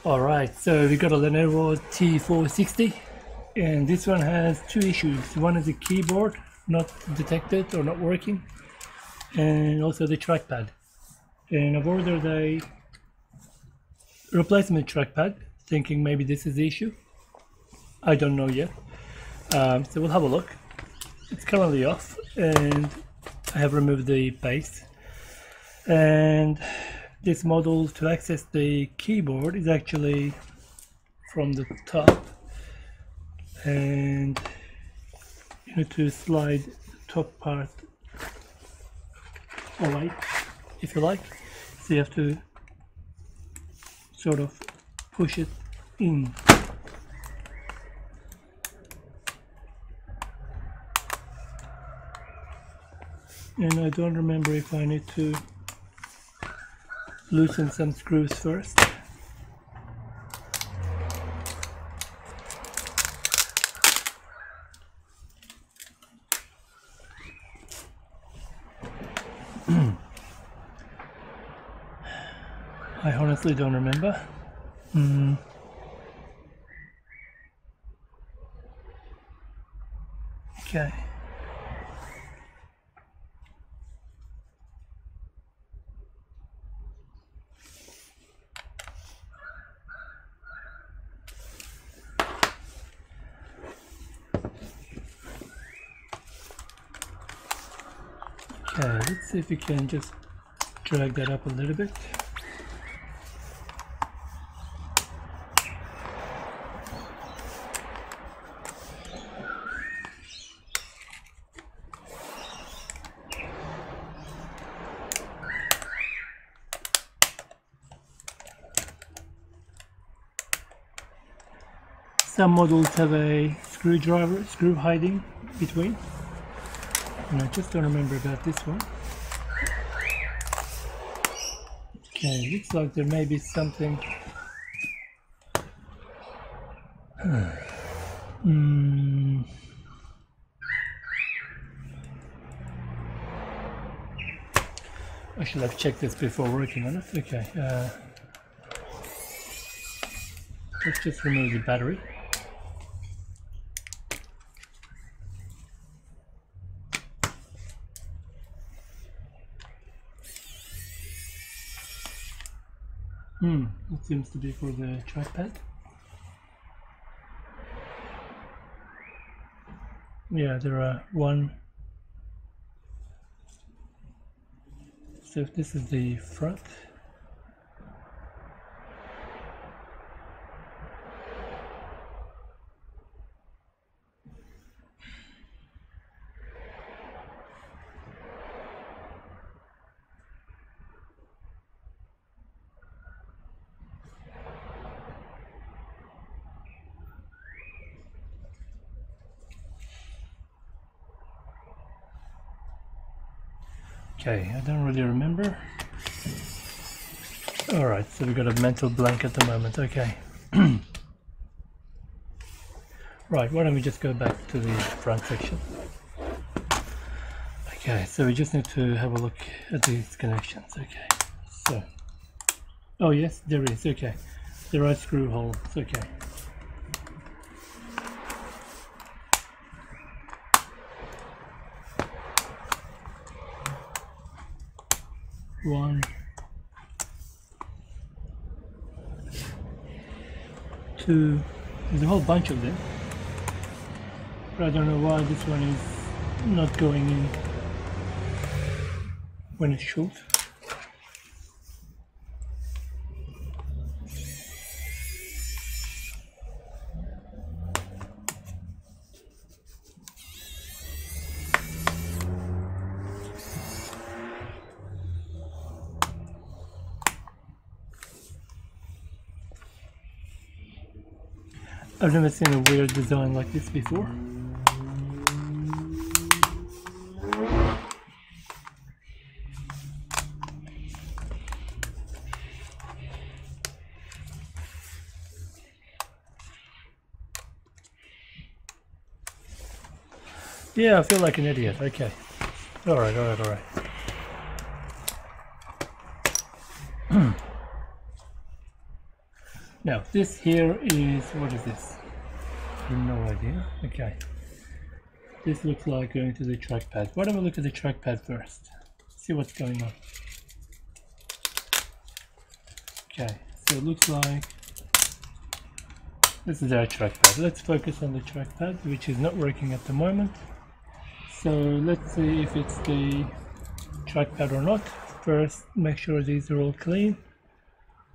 Alright, so we got a Lenovo T460 and this one has two issues. One is the keyboard not detected or not working, and also the trackpad. And I've ordered a replacement trackpad thinking maybe this is the issue. I don't know yet. So we'll have a look. It's currently off and I have removed the base. And this model, to access the keyboard, is actually from the top, and you need to slide the top part away, if you like. So you have to sort of push it in. And I don't remember if I need to loosen some screws first. I honestly don't remember. Okay. Okay, let's see if we can just drag that up a little bit. Some models have a screw hiding between. And I just don't remember about this one. Okay, looks like there may be something. I should have checked this before working on it. Okay, let's just remove the battery. It seems to be for the trackpad. Yeah, there are one. So if this is the front. Okay, I don't really remember. Alright, so we got a mental blank at the moment, okay. Right, why don't we just go back to the front section. Okay, so we just need to have a look at these connections, okay. So, oh yes, there is, okay. There are screw holes, okay. One, two, there's a whole bunch of them, but I don't know why this one is not going in when it should. I've never seen a weird design like this before. Yeah, I feel like an idiot. Okay. Alright. Now this here is, what is this? I have no idea. Okay. This looks like going to the trackpad. Why don't we look at the trackpad first? See what's going on. Okay, so it looks like this is our trackpad. Let's focus on the trackpad, which is not working at the moment. So let's see if it's the trackpad or not. First, make sure these are all clean.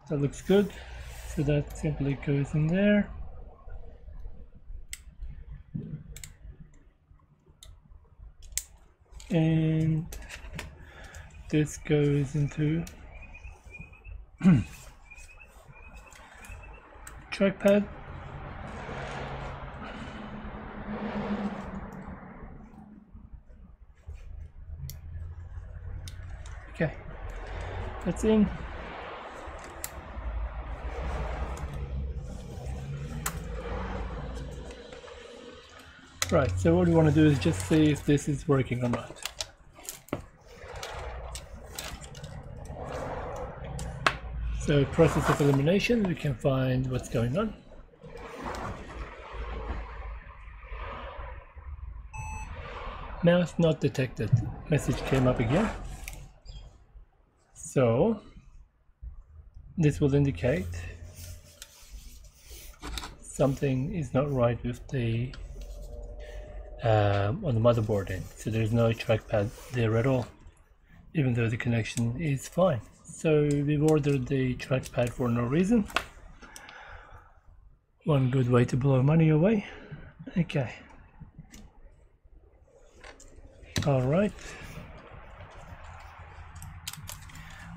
That looks good. So that simply goes in there. And this goes into trackpad. Okay, that's in. Right, so what we want to do is just see if this is working or not. So process of elimination, we can find what's going on. Mouse not detected. Message came up again. So this will indicate something is not right with the on the motherboard end. So there's no trackpad there at all, even though the connection is fine. So we've ordered the trackpad for no reason. One good way to blow money away. Okay. All right.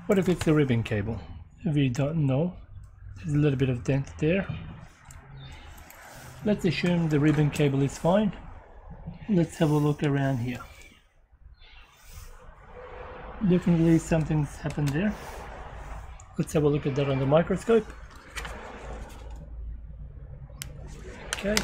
What if it's the ribbon cable? We don't know. There's a little bit of dent there. Let's assume the ribbon cable is fine. Let's have a look around here. Definitely something's happened there. Let's have a look at that on the microscope. Okay.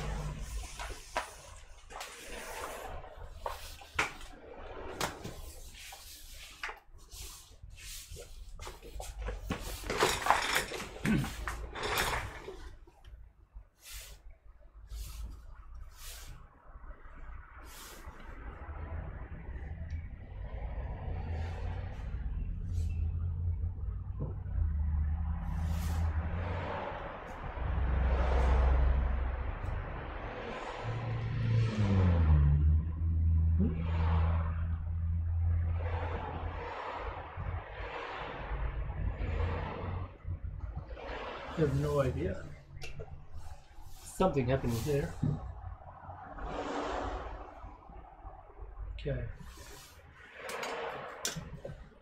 I have no idea. Something happened there. Okay.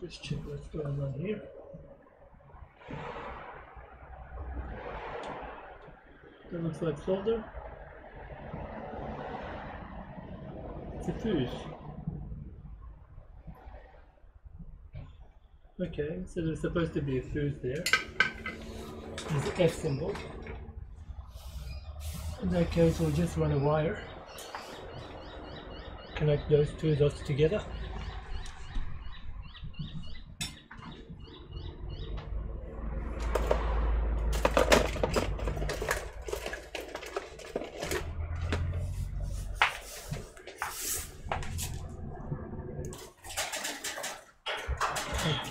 Just check what's going on here. That looks like solder. It's a fuse. Okay, so there's supposed to be a fuse there. There's an F symbol. In that case, we'll just run a wire. Connect those two dots together.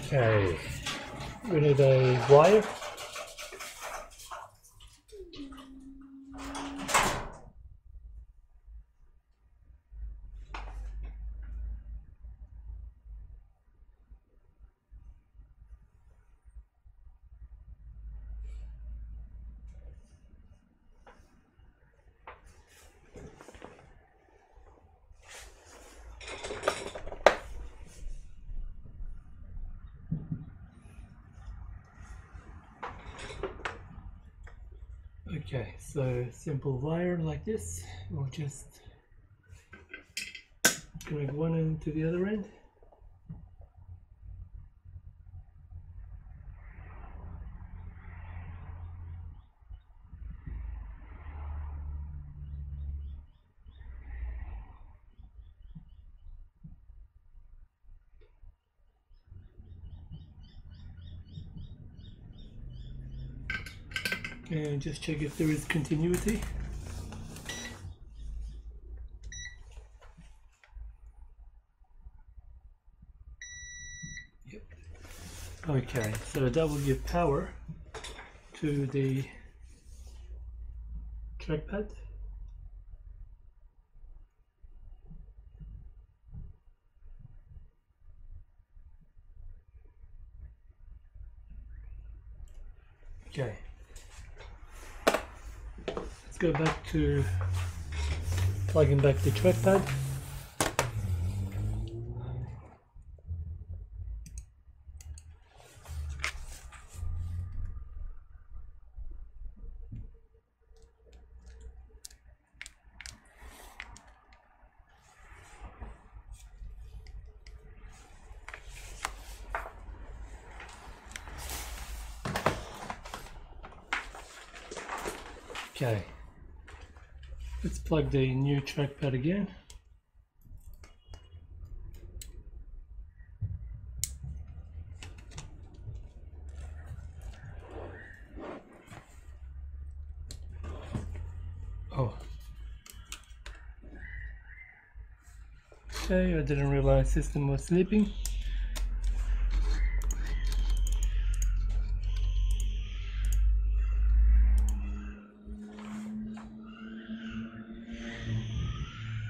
Okay, we need a wire. Okay, so simple wire like this. We'll just connect one end to the other end. and just check if there is continuity. Yep. Okay, so that will give power to the trackpad. Okay, let's go back to plugging back the trackpad. Okay, let's plug the new trackpad again. Oh, okay, I didn't realize the system was sleeping.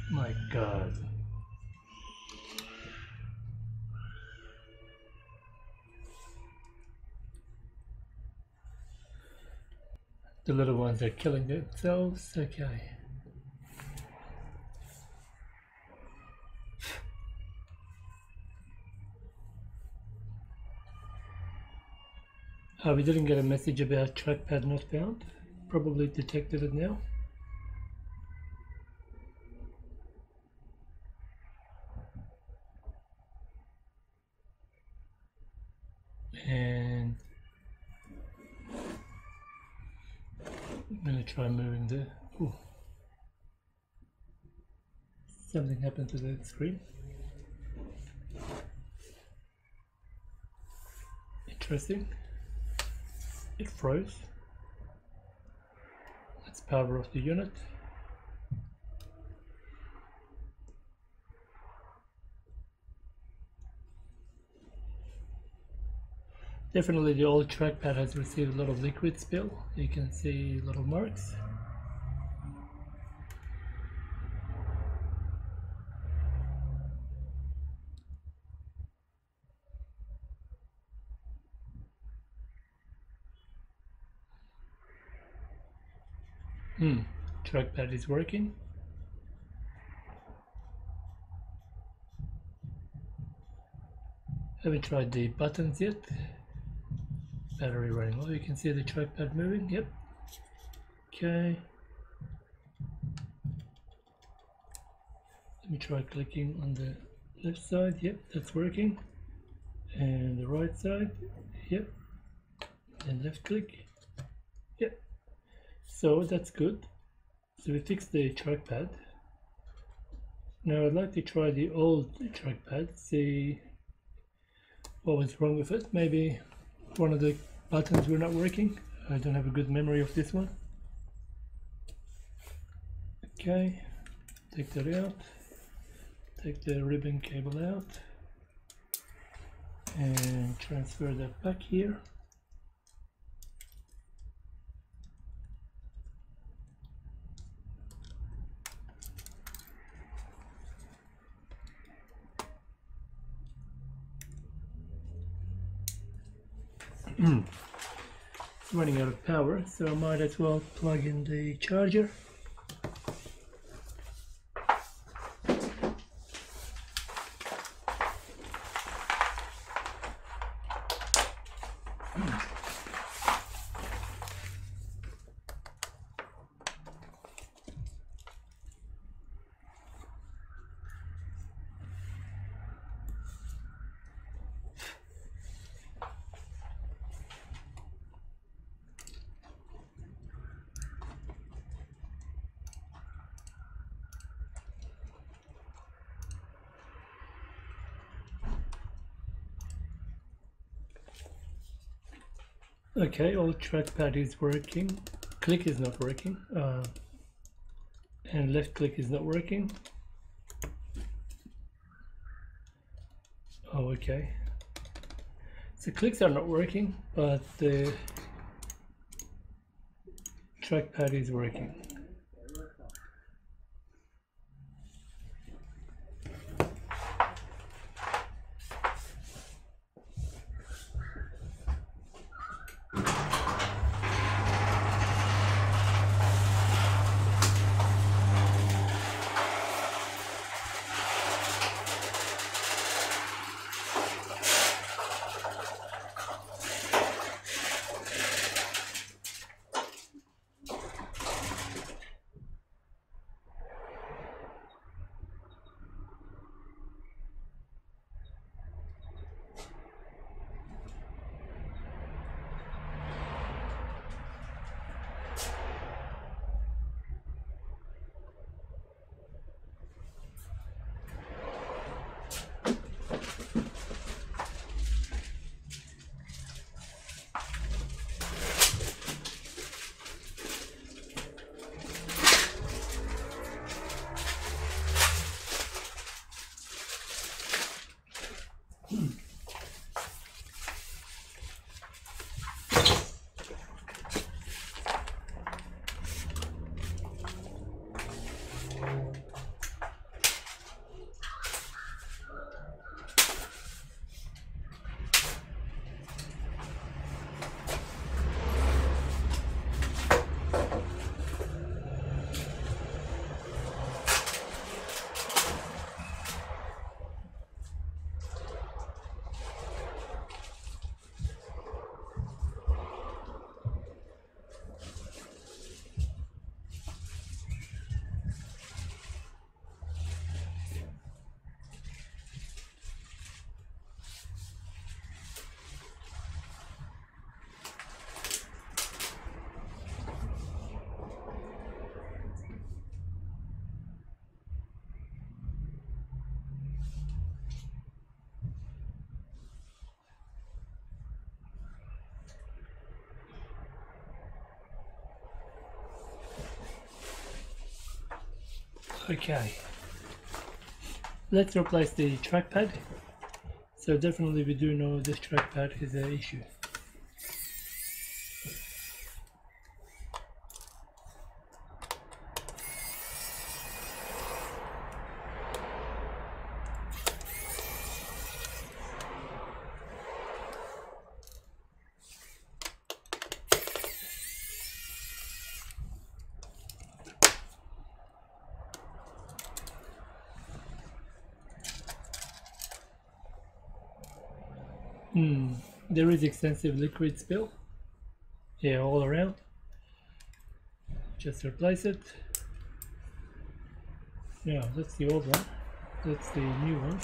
My God. The little ones are killing themselves. Okay. We didn't get a message about trackpad not found. Probably detected it now. And I'm gonna try moving the. Ooh. Something happened to the screen. Interesting. It froze. Let's power off the unit. Definitely the old trackpad has received a lot of liquid spill. You can see little marks. Trackpad is working. Haven't tried the buttons yet. Battery running low. You can see the trackpad moving. Yep. Okay. Let me try clicking on the left side. Yep, that's working. And the right side. Yep. And left click. Yep. So that's good. So we fixed the trackpad. Now I'd like to try the old trackpad, see what was wrong with it. Maybe one of the buttons were not working. I don't have a good memory of this one. Okay, take that out. Take the ribbon cable out and transfer that back here. It's running out of power, so I might as well plug in the charger. Okay, all trackpad is working. Click is not working, and left click is not working. Oh, okay. So clicks are not working, but the trackpad is working. Okay, let's replace the trackpad. So definitely we do know this trackpad is an issue. There is extensive liquid spill. Yeah, all around. Just replace it. Yeah, that's the old one. That's the new one.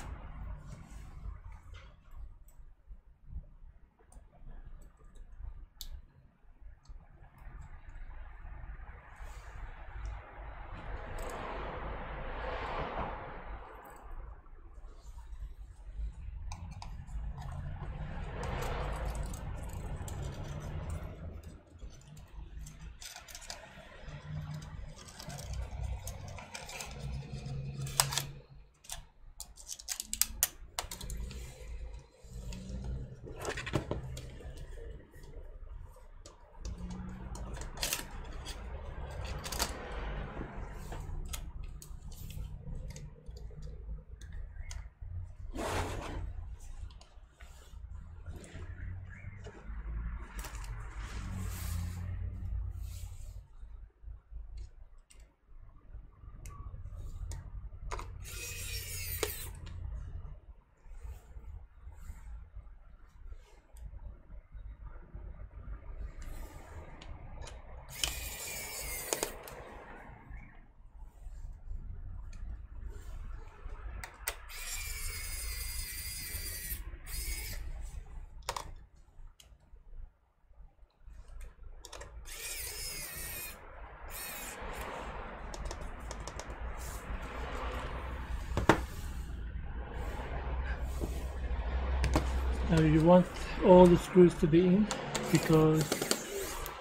Now you want all the screws to be in. because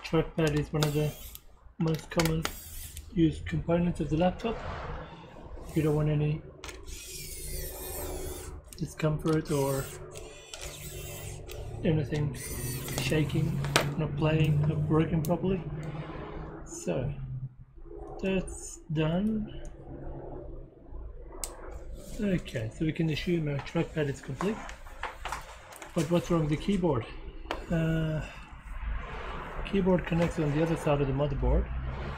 trackpad is one of the most common used components of the laptop. You don't want any discomfort or anything shaking, not playing, not working properly. So that's done. Okay, so we can assume our trackpad is complete. But what's wrong with the keyboard? Keyboard connects on the other side of the motherboard,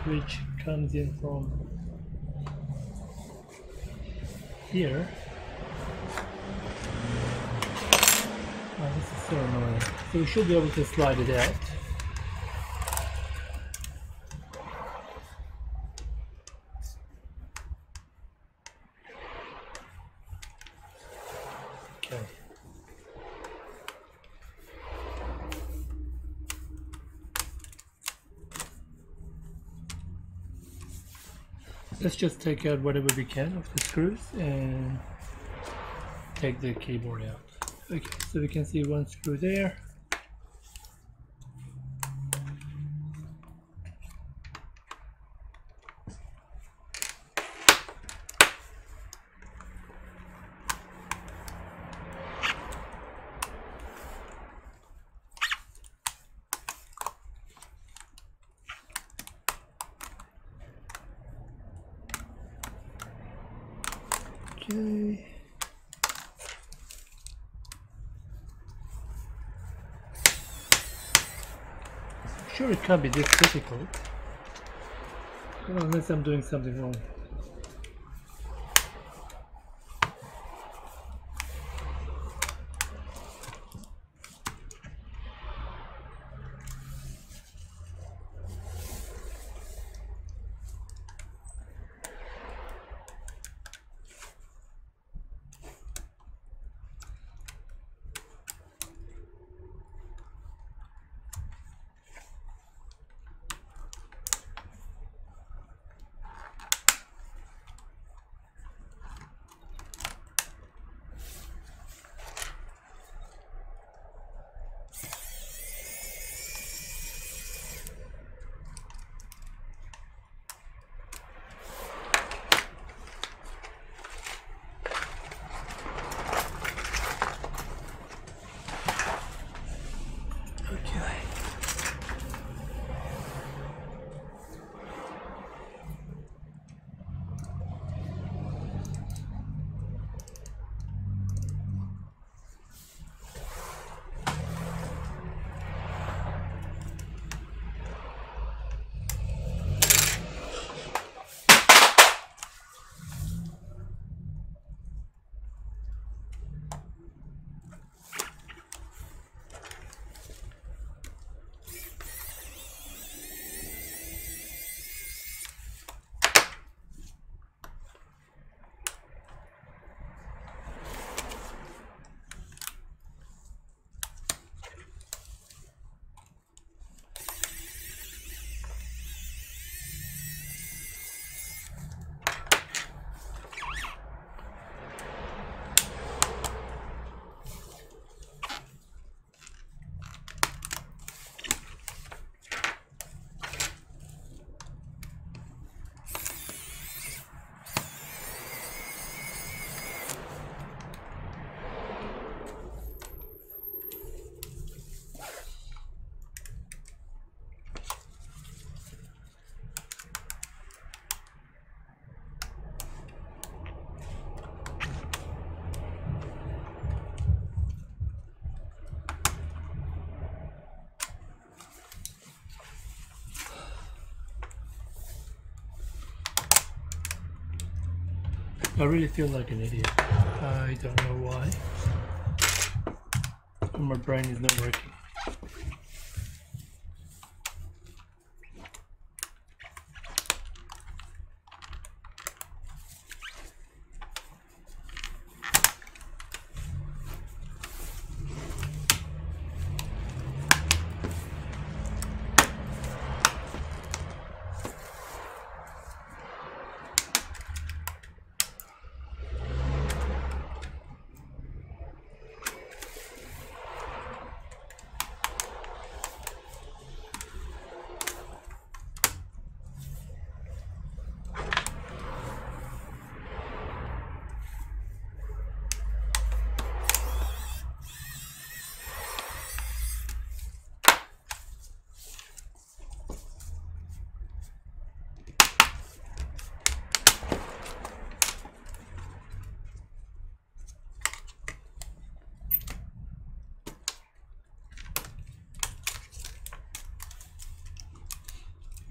which comes in from here. Oh, this is so annoying. So we should be able to slide it out. Okay. Let's just take out whatever we can of the screws and take the keyboard out. Okay, so we can see one screw there. Okay. I'm sure it can't be this difficult, unless I'm doing something wrong. I really feel like an idiot. I don't know why. My brain is not working.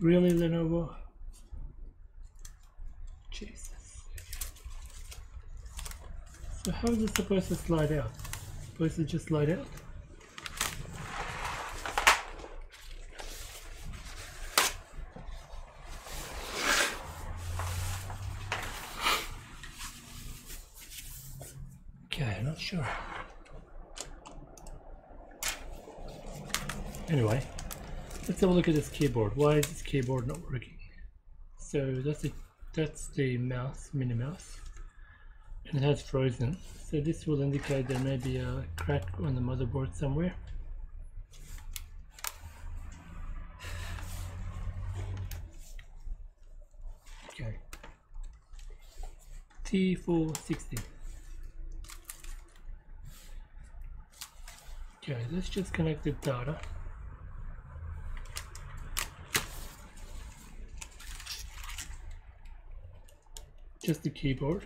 Really, Lenovo? Jesus. So how is it supposed to slide out? Supposed to just slide out? Okay, not sure. Anyway, let's have a look at this keyboard. Why is this keyboard not working? So that's the mouse, mini mouse, and it has frozen. So this will indicate there may be a crack on the motherboard somewhere. Okay. T460. Okay, let's just connect the data. Just the keyboard.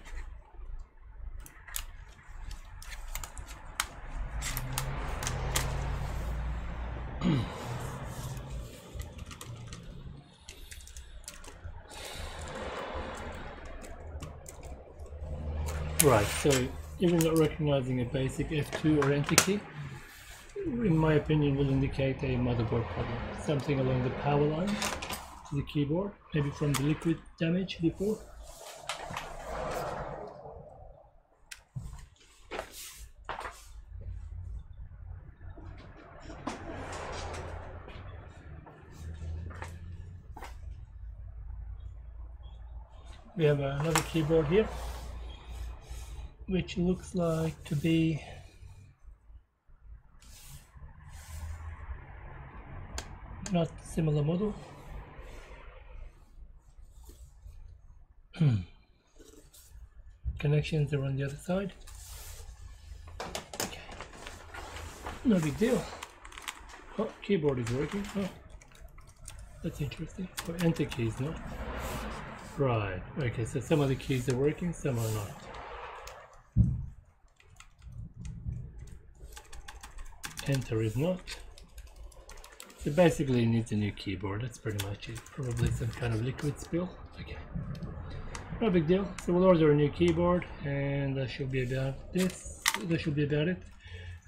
Right, so even not recognizing a basic F2 or enter key, in my opinion, will indicate a motherboard problem. Something along the power line to the keyboard, maybe from the liquid damage before. We have another keyboard here, which looks like to be not similar model. Connections are on the other side. Okay. No big deal. Oh, keyboard is working. Oh, that's interesting. Oh, enter keys, no? Right. Okay, so some of the keys are working, some are not. Enter is not. So basically it needs a new keyboard. That's pretty much it. Probably some kind of liquid spill. Okay. No big deal. So we'll order a new keyboard, and that should be about this. That should be about it.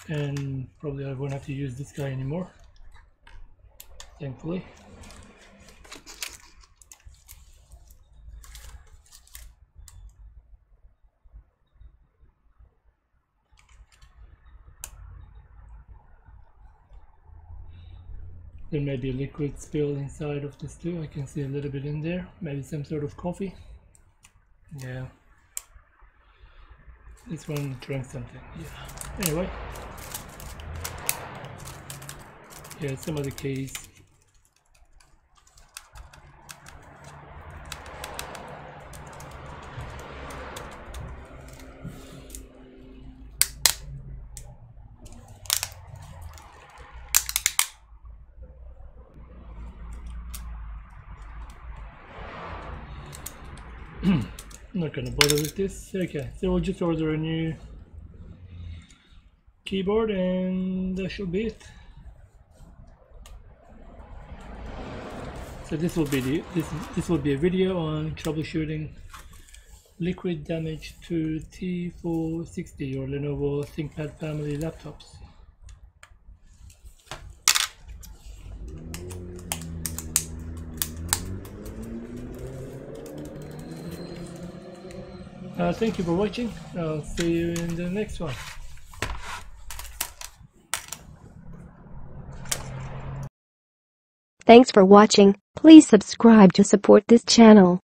And probably I won't have to use this guy anymore, thankfully. There may be a liquid spill inside of this too. I can see a little bit in there. Maybe some sort of coffee. Yeah. This one drank something. Yeah. Anyway. Yeah, some of the keys. I'm not gonna bother with this. Okay, so we'll just order a new keyboard, and that should be it. So this will be this will be a video on troubleshooting liquid damage to T460 or Lenovo ThinkPad family laptops. Thank you for watching. I'll see you in the next one. Thanks for watching. Please subscribe to support this channel.